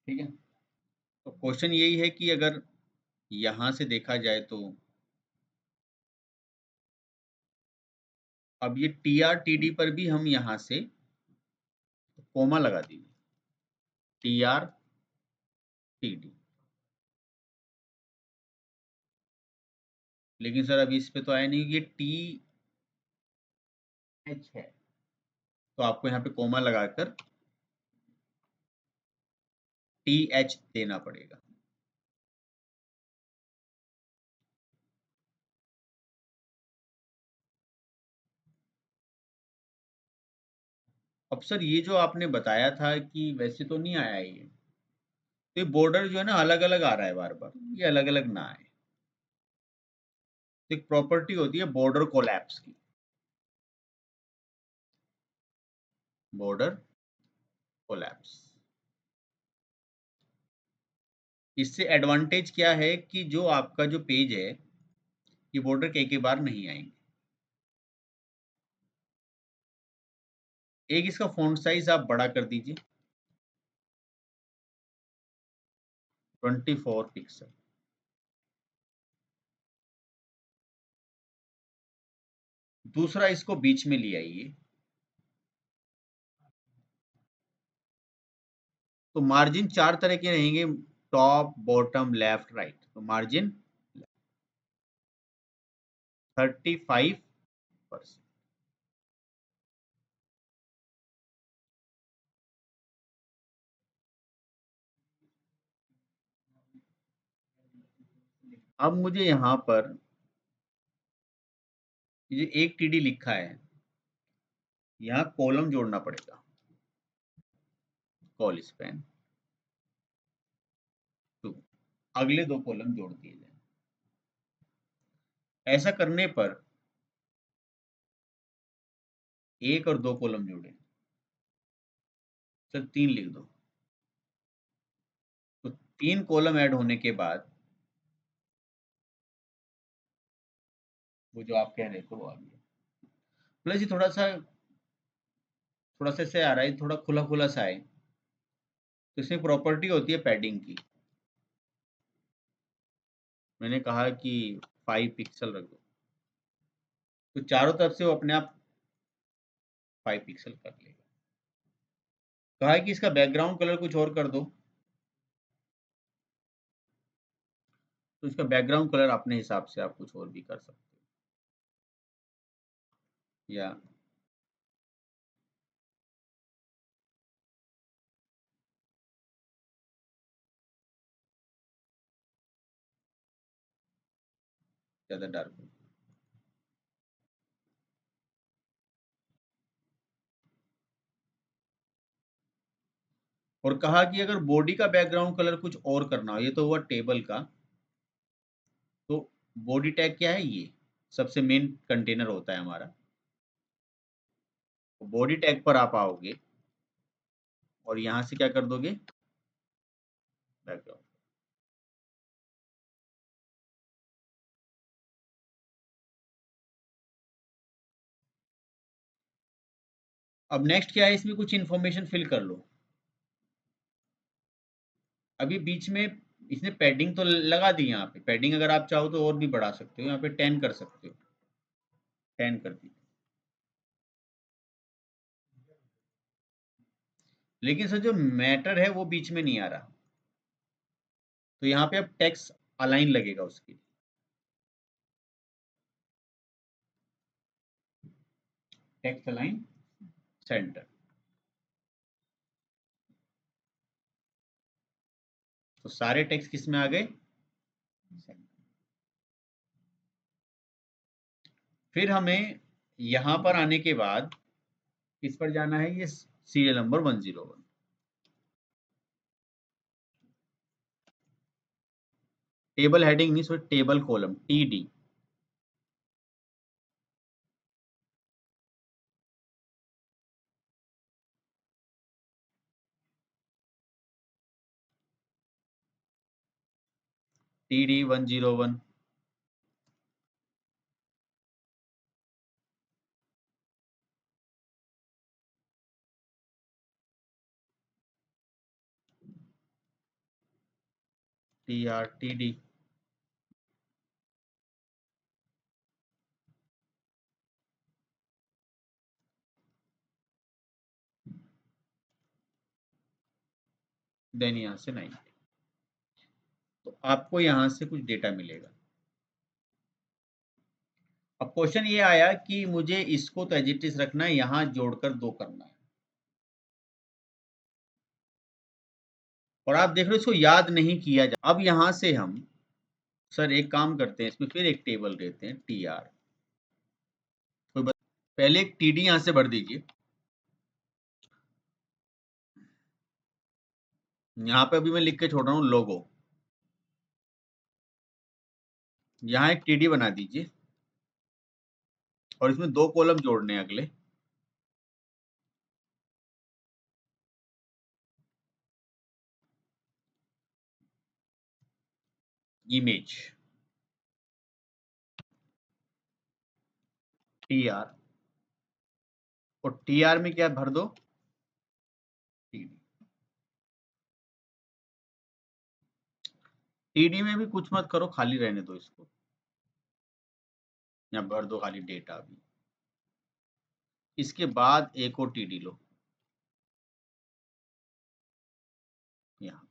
ठीक है। तो क्वेश्चन यही है कि अगर यहां से देखा जाए तो अब ये टी आर टी डी पर भी हम यहां से कोमा लगा दीजिए, टी आर टी डी। लेकिन सर अभी इस पे तो आया नहीं, ये टी एच है, तो आपको यहाँ पे कोमा लगाकर टी एच देना पड़ेगा। अब सर ये जो आपने बताया था कि वैसे तो नहीं आया ये, तो ये बॉर्डर जो है ना अलग अलग आ रहा है बार बार, ये अलग अलग ना आए। तो एक प्रॉपर्टी होती है बॉर्डर कोलैप्स की, बॉर्डर कोलैप्स। इससे एडवांटेज क्या है कि जो आपका जो पेज है ये बॉर्डर के बार नहीं आएंगे। एक इसका फॉन्ट साइज आप बड़ा कर दीजिए, 24 पिक्सल। दूसरा इसको बीच में ले आइए, तो मार्जिन 4 तरह के रहेंगे, टॉप बॉटम लेफ्ट राइट। तो मार्जिन 35%। अब मुझे यहाँ पर ये एक टीडी लिखा है, यहाँ कॉलम जोड़ना पड़ेगा, कॉल स्पैन 2, अगले 2 कॉलम जोड़ दिए जाए। ऐसा करने पर 1 और 2 कॉलम जोड़े, सर 3 लिख दो। तो 3 कॉलम ऐड होने के बाद वो जो आप कह रहे थे वो आ गया। प्लस ये थोड़ा सा ऐसे आ रहा है, थोड़ा खुला खुला सा है, तो इसमें प्रॉपर्टी होती है पैडिंग की। मैंने कहा कि 5 पिक्सल रख दो, तो चारों तरफ से वो अपने आप 5 पिक्सल कर लेगा। कहा है कि इसका बैकग्राउंड कलर कुछ और कर दो, तो इसका बैकग्राउंड कलर अपने हिसाब से आप कुछ और भी कर सकते हो, या ज्यादा डार्क। और कहा कि अगर बॉडी का बैकग्राउंड कलर कुछ और करना हो, ये तो हुआ टेबल का, तो बॉडी टैग क्या है, ये सबसे मेन कंटेनर होता है हमारा। तो बॉडी टैग पर आप आओगे और यहां से क्या कर दोगे, बैकग्राउंड। अब नेक्स्ट क्या है, इसमें कुछ इन्फॉर्मेशन फिल कर लो। अभी बीच में इसने पैडिंग तो लगा दी, यहाँ पे पैडिंग अगर आप चाहो तो और भी बढ़ा सकते हो, यहाँ पे 10 कर सकते हो, 10 कर दी। लेकिन सर जो मैटर है वो बीच में नहीं आ रहा, तो यहाँ पे अब टेक्स्ट अलाइन लगेगा उसके लिए, टेक्स्ट अलाइन सेंटर। तो सारे टेक्स्ट किस में आ गए, फिर हमें यहाँ पर आने के बाद किस पर जाना है, ये सीरियल नंबर 101, टेबल हेडिंग नहीं, sorry table column TD. TD 101। TRTD, then यहाँ से 90। तो आपको यहाँ से कुछ डेटा मिलेगा। अब क्वेश्चन ये आया कि मुझे इसको तो एज इट इज रखना है, यहाँ जोड़कर 2 करना है। और आप देख रहे हो इसको याद नहीं किया जा। अब यहाँ से हम सर एक काम करते हैं, इसमें फिर एक टेबल देते हैं TR। पहले एक TD यहाँ से भर दीजिए। यहाँ पे अभी मैं लिख के छोड़ रहा हूँ लोगो। यहाँ एक TD बना दीजिए और इसमें 2 कॉलम जोड़ने हैं अगले। इमेज TR, और TR में क्या भर दो, TD। TD में भी कुछ मत करो, खाली रहने दो इसको, या भर दो खाली डेटा भी। इसके बाद एक और TD लो यहाँ।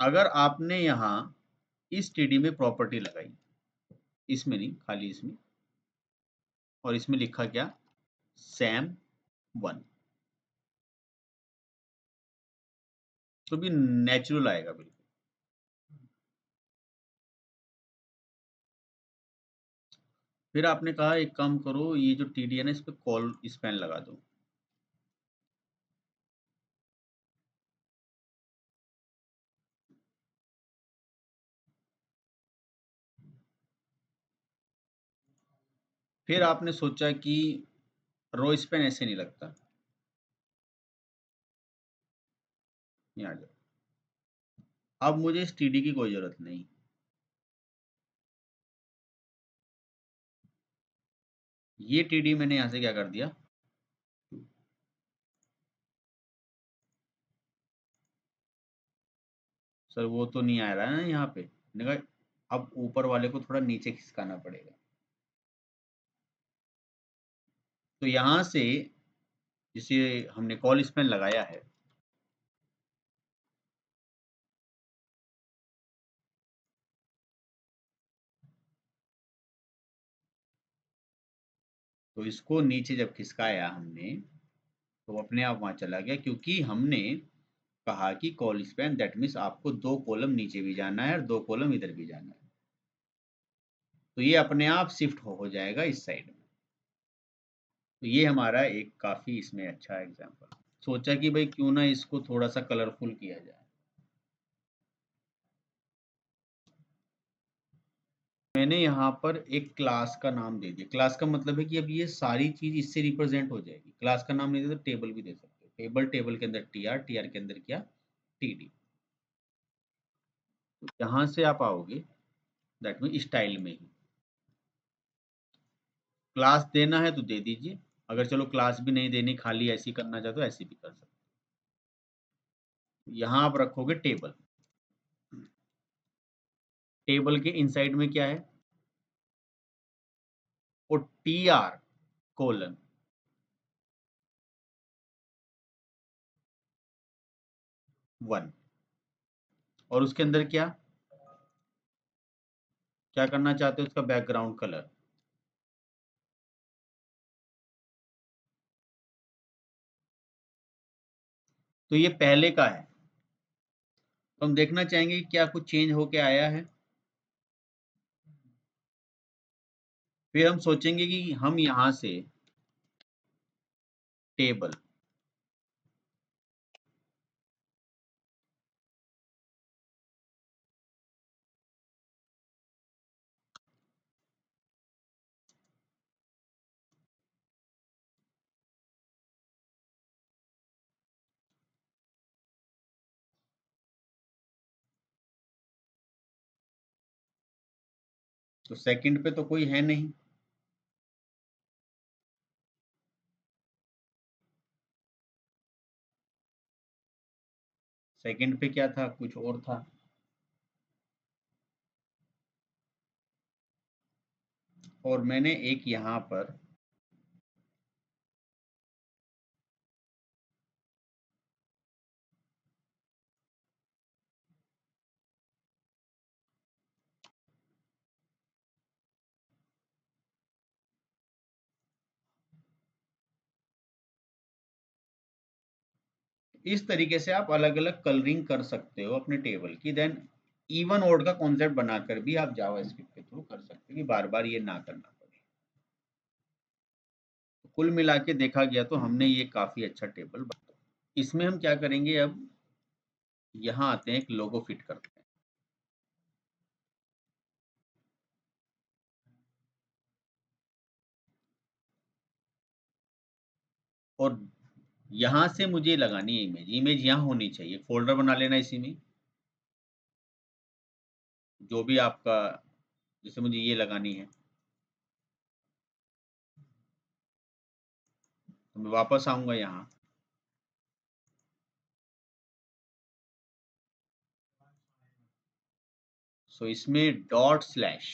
अगर आपने यहाँ इस TD में प्रॉपर्टी लगाई, इसमें नहीं, खाली इसमें, और इसमें लिखा क्या, SAM1, तो भी नेचुरल आएगा बिल्कुल। फिर आपने कहा एक काम करो, ये जो TD है ना, इस पे कॉल स्पैन लगा दो। फिर आपने सोचा कि रो स्पैन ऐसे नहीं लगता, यहाँ आ जाओ। अब मुझे इस TD की कोई जरूरत नहीं। ये TD मैंने यहाँ से क्या कर दिया, सर वो तो नहीं आ रहा है ना यहाँ पे। मैंने कहा अब ऊपर वाले को थोड़ा नीचे खिसकाना पड़ेगा। तो यहाँ से जिसे हमने कॉल स्पैन लगाया है, तो इसको नीचे जब खिसकाया हमने, तो अपने आप वहां चला गया, क्योंकि हमने कहा कि कॉल स्पैन दैट मीन्स आपको 2 कॉलम नीचे भी जाना है और 2 कॉलम इधर भी जाना है। तो ये अपने आप शिफ्ट हो जाएगा इस साइड में। तो ये हमारा एक काफी इसमें अच्छा एग्जांपल। सोचा कि भाई क्यों ना इसको थोड़ा सा कलरफुल किया जाए। मैंने यहाँ पर एक क्लास का नाम दे दिया। क्लास का मतलब है कि अब ये सारी चीज इससे रिप्रेजेंट हो जाएगी। क्लास का नाम नहीं दे तो टेबल भी दे सकते हो। टेबल, टेबल के अंदर TR, TR के अंदर क्या, TD। तो यहाँ से आप आओगे दैट मीन स्टाइल में ही क्लास देना है तो दे दीजिए। अगर चलो क्लास भी नहीं देनी, खाली ऐसी करना चाहते हो ऐसी भी कर सकते हो। यहाँ आप रखोगे टेबल। टेबल के इनसाइड में क्या है, वो TR कोलन 1, और उसके अंदर क्या क्या करना चाहते हो, उसका बैकग्राउंड कलर। तो ये पहले का है, तो हम देखना चाहेंगे कि क्या कुछ चेंज होके आया है। फिर हम सोचेंगे कि हम यहाँ से टेबल, तो सेकंड पे तो कोई है नहीं, सेकंड पे क्या था, कुछ और था। और मैंने एक यहाँ पर इस तरीके से आप अलग अलग कलरिंग कर सकते हो अपने टेबल की। देन इवन ओड का कॉन्सेप्ट बनाकर भी आप जावास्क्रिप्ट के थ्रू कर सकते हो कि बार बार ये ना करना पड़े। तो कुल मिला के देखा गया तो हमने ये काफी अच्छा टेबल बनाया। इसमें हम क्या करेंगे, अब यहाँ आते हैं, एक लोगो फिट करते हैं। और यहाँ से मुझे लगानी है इमेज, इमेज यहाँ होनी चाहिए। फोल्डर बना लेना इसी में, जो भी आपका, जैसे मुझे ये लगानी है तो मैं वापस आऊंगा यहाँ। सो इसमें डॉट स्लैश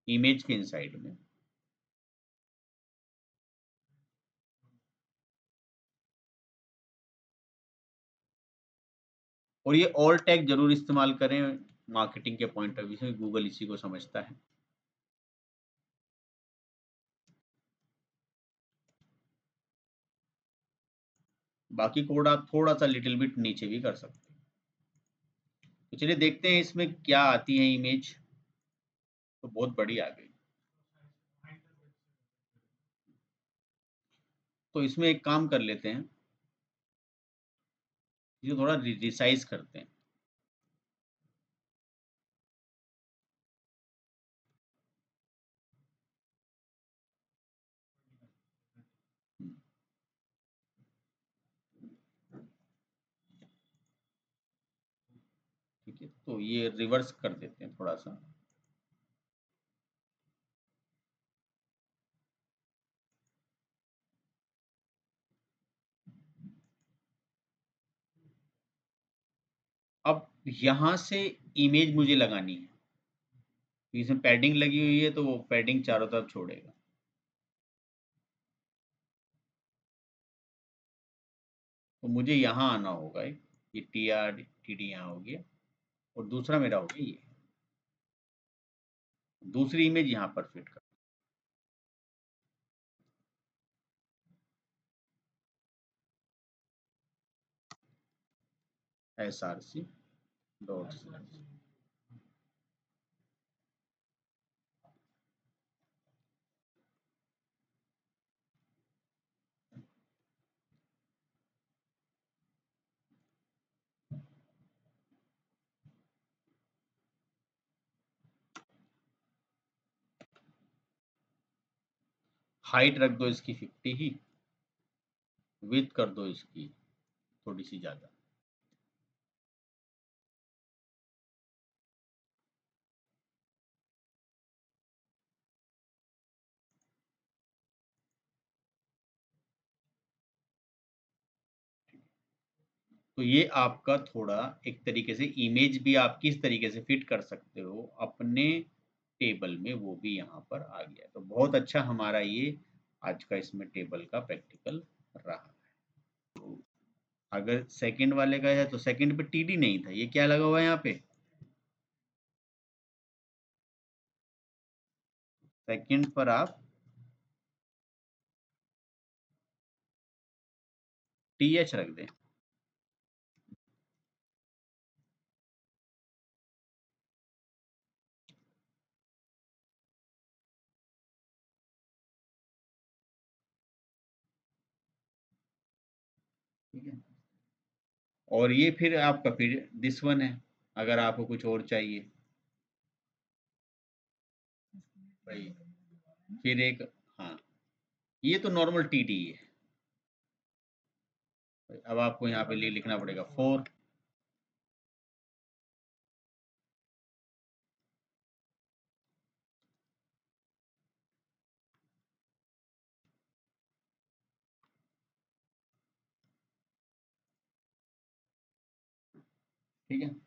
इमेज के इनसाइड में, और ये ऑल टैग जरूर इस्तेमाल करें मार्केटिंग के पॉइंट ऑफ व्यू से, गूगल इसी को समझता है। बाकी कोड आप थोड़ा सा लिटिल बिट नीचे भी कर सकते हैं। तो चलिए देखते हैं इसमें क्या आती है इमेज। तो बहुत बड़ी आ गई। तो इसमें एक काम कर लेते हैं, इसे थोड़ा रिसाइज करते हैं। ठीक है, तो ये रिवर्स कर देते हैं थोड़ा सा। अब यहाँ से इमेज मुझे लगानी है, तो इसमें पैडिंग लगी हुई है तो वो पैडिंग चारों तरफ छोड़ेगा। तो मुझे यहाँ आना होगा, ये टी आर टी डी यहाँ हो गया, और दूसरा मेरा हो गया ये, दूसरी इमेज यहाँ पर फिट कर, S R C dot height रख दो इसकी 50 ही, विड्थ कर दो इसकी थोड़ी सी ज़्यादा। तो ये आपका थोड़ा एक तरीके से इमेज भी आप किस तरीके से फिट कर सकते हो अपने टेबल में, वो भी यहाँ पर आ गया। तो बहुत अच्छा हमारा ये आज का इसमें टेबल का प्रैक्टिकल रहा है। तो अगर सेकंड वाले का है तो सेकंड पे टीडी नहीं था, ये क्या लगा हुआ है यहाँ पे, सेकंड पर आप टी एच रख दें। ठीक है, और ये फिर आपका फिर दिस वन है, अगर आपको कुछ और चाहिए भाई। फिर एक, हाँ, ये तो नॉर्मल टीडी है। अब आपको यहाँ पे लिखना पड़ेगा 4। ठीक है।